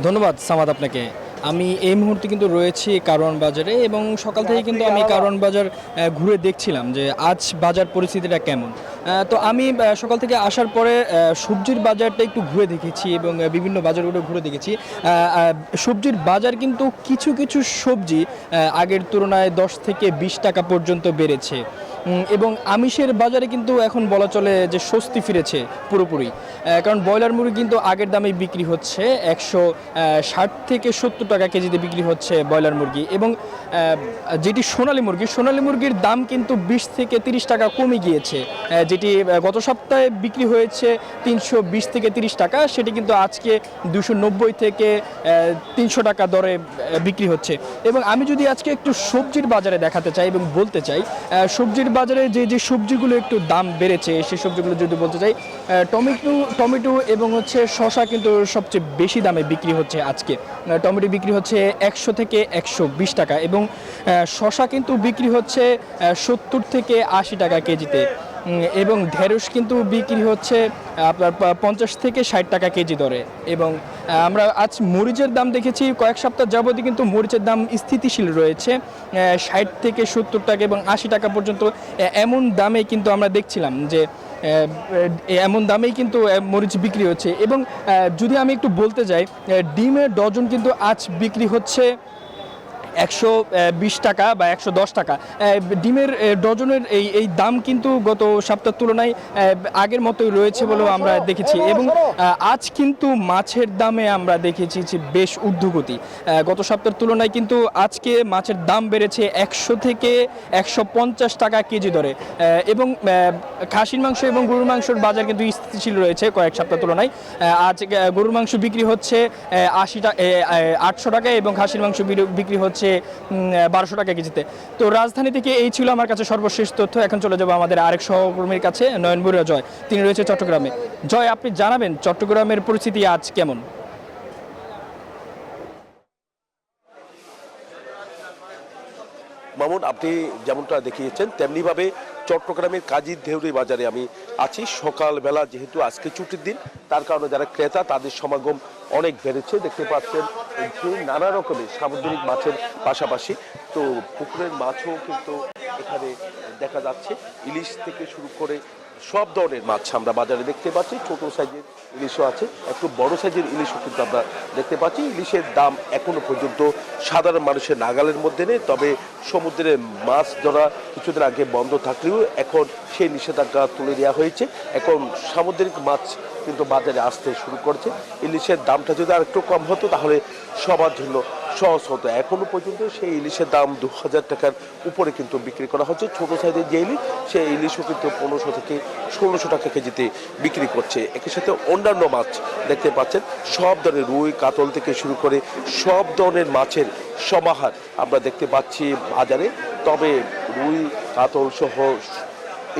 ধন্যবাদ সামাদ আপনাকে। আমি এই মুহূর্তে কিন্তু রয়েছি কারওয়ান বাজারে এবং সকাল থেকে কিন্তু আমি কারওয়ান বাজার ঘুরে দেখছিলাম যে আজ বাজার পরিস্থিতিটা কেমন। তো আমি সকাল থেকে আসার পরে সবজির বাজারটা একটু ঘুরে দেখেছি এবং বিভিন্ন বাজারগুলো ঘুরে দেখেছি। সবজির বাজার কিন্তু কিছু কিছু সবজি আগের তুলনায় 10 থেকে 20 টাকা পর্যন্ত বেড়েছে। এবং আমিষের বাজারে কিন্তু এখন বলা চলে যে স্বস্তি ফিরেছে পুরোপুরি। কারণ ব্রয়লার মুরগি কিন্তু আগের দামেই বিক্রি হচ্ছে 160 থেকে 70 টাকা কেজিতে বিক্রি হচ্ছে ব্রয়লার মুরগি। এবং যেটি সোনালী মুরগির দাম কিন্তু 20 থেকে 30 টাকা কমে গিয়েছে। যেটি গত সপ্তাহে বিক্রি হয়েছে 320 থেকে 30 টাকা, সেটি কিন্তু আজকে 290 থেকে 300 টাকা দরে বিক্রি হচ্ছে। এবং আমি যদি আজকে একটু সবজির বাজারে দেখাতে চাই এবং বলতে চাই সবজির বাজারে যে সবজিগুলো একটু দাম বেড়েছে সেই সবজিগুলো যদি বলতে চাই, টমেটো এবং হচ্ছে শসা কিন্তু সবচেয়ে বেশি দামে বিক্রি হচ্ছে আজকে। টমেটো বিক্রি হচ্ছে 100 থেকে 120 টাকা এবং শসা কিন্তু বিক্রি হচ্ছে 70 থেকে 80 টাকা কেজিতে। এবং ঢেঁড়স কিন্তু বিক্রি হচ্ছে আপনার 50 থেকে 60 টাকা কেজি দরে। এবং আমরা আজ মরিচের দাম দেখেছি, কয়েক সপ্তাহ যাবতই কিন্তু মরিচের দাম স্থিতিশীল রয়েছে 60 থেকে 70 টাকা এবং 80 টাকা পর্যন্ত। এমন দামে কিন্তু আমরা দেখছিলাম যে এমন দামেই কিন্তু মরিচ বিক্রি হচ্ছে। এবং যদি আমি একটু বলতে যাই, ডিমের ডজন কিন্তু আজ বিক্রি হচ্ছে 120 টাকা বা 110 টাকা। ডিমের ডজনের এই দাম কিন্তু গত সপ্তাহের তুলনায় আগের মতোই রয়েছে বলেও আমরা দেখেছি। এবং আজ কিন্তু মাছের দামে আমরা দেখেছি যে বেশ ঊর্ধ্বগতি। গত সপ্তাহের তুলনায় কিন্তু আজকে মাছের দাম বেড়েছে 100 থেকে 150 টাকা কেজি দরে। এবং খাসির মাংস এবং গরুর মাংসের বাজার কিন্তু স্থিতিশীল রয়েছে কয়েক সপ্তাহের তুলনায়। আজ গরুর মাংস বিক্রি হচ্ছে 800 টাকা এবং খাসির মাংস বিক্রি হচ্ছে 1200 টাকা কেজিতে। তো রাজধানী থেকে এই ছিল আমার কাছে সর্বশেষ তথ্য। এখন চলে যাবো আমাদের আরেক সহকর্মীর কাছে, নয়ন বড়ুয়া জয়। তিনি রয়েছে চট্টগ্রামে। জয়, আপনি জানাবেন চট্টগ্রামের পরিস্থিতি আজ কেমন? মামুন, আপনি যেমনটা দেখিয়েছেন তেমনিভাবে চট্টগ্রামের কাজীর দেউরি বাজারে আমি আছি। সকালবেলা যেহেতু আজকে ছুটির দিন, তার কারণে যারা ক্রেতা তাদের সমাগম অনেক বেড়েছে। দেখতে পাচ্ছেন যে নানা রকমের সামুদ্রিক মাছের পাশাপাশি তো পুকুরের মাছও কিন্তু এখানে দেখা যাচ্ছে। ইলিশ থেকে শুরু করে সব ধরনের মাছ আমরা বাজারে দেখতে পাচ্ছি। ছোট সাইজের ইলিশও আছে, একটু বড় সাইজের ইলিশও কিন্তু আমরা দেখতে পাচ্ছি। ইলিশের দাম এখনো পর্যন্ত সাধারণ মানুষের নাগালের মধ্যে নেই, তবে সমুদ্রে মাছ ধরা কিছুদিন আগে বন্ধ থাকলেও এখন সেই নিষেধাজ্ঞা তুলে দেওয়া হয়েছে। এখন সামুদ্রিক মাছ কিন্তু বাজারে আসতে শুরু করেছে। ইলিশের দামটা যদি আর একটু কম হতো তাহলে সবার জন্য সহজ হতো। এখনো পর্যন্ত সেই ইলিশের দাম 2000 টাকার উপরে কিন্তু বিক্রি করা হচ্ছে। ছোট সাইজের যে ইলিশ, সেই ইলিশও কিন্তু 1500 থেকে 1600 টাকা কেজিতে বিক্রি করছে। একই সাথে অন্যান্য মাছ দেখতে পাচ্ছেন, সব ধরনের রুই কাতল থেকে শুরু করে সব ধরনের মাছের সমাহার আমরা দেখতে পাচ্ছি বাজারে। তবে রুই কাতল সহ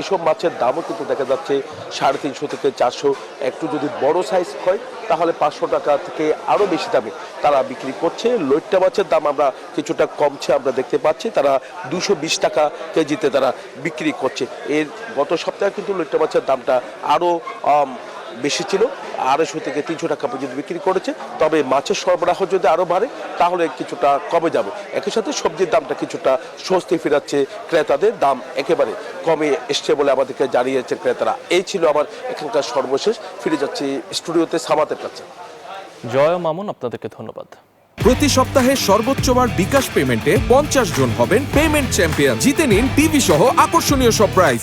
এসব মাছের দামও কিন্তু দেখা যাচ্ছে 350 থেকে 400। একটু যদি বড় সাইজ হয় তাহলে 500 টাকা থেকে আরও বেশি দামে তারা বিক্রি করছে। লইট্টা মাছের দাম আমরা কিছুটা কমছে আমরা দেখতে পাচ্ছি, তারা 220 টাকা কেজিতে তারা বিক্রি করছে। এর গত সপ্তাহে কিন্তু লইট্টা মাছের দামটা আরও বেশি ছিল, 250 থেকে 300 টাকা পর্যন্ত বিক্রি করেছে। তবে মাছের সরবরাহ যদি আরও বাড়ে তাহলে কিছুটা কমে যাবে। একই সাথে সবজির দামটা কিছুটা স্বস্তি ফেরাচ্ছে, ক্রেতাদের দাম একেবারে কমে এসছে বলে আমাদেরকে জানিয়েছে ক্রেতারা। এই ছিল আমার এখানকার সর্বশেষ। ফিরে যাচ্ছি স্টুডিওতে সামাতের কাছে। জয় মামুন, আপনাদেরকে ধন্যবাদ। প্রতি সপ্তাহে সর্বোচ্চবার বিকাশ পেমেন্টে 50 জন হবেন পেমেন্ট চ্যাম্পিয়ন। জিতে নিন টিভি সহ আকর্ষণীয় সব প্রাইজ।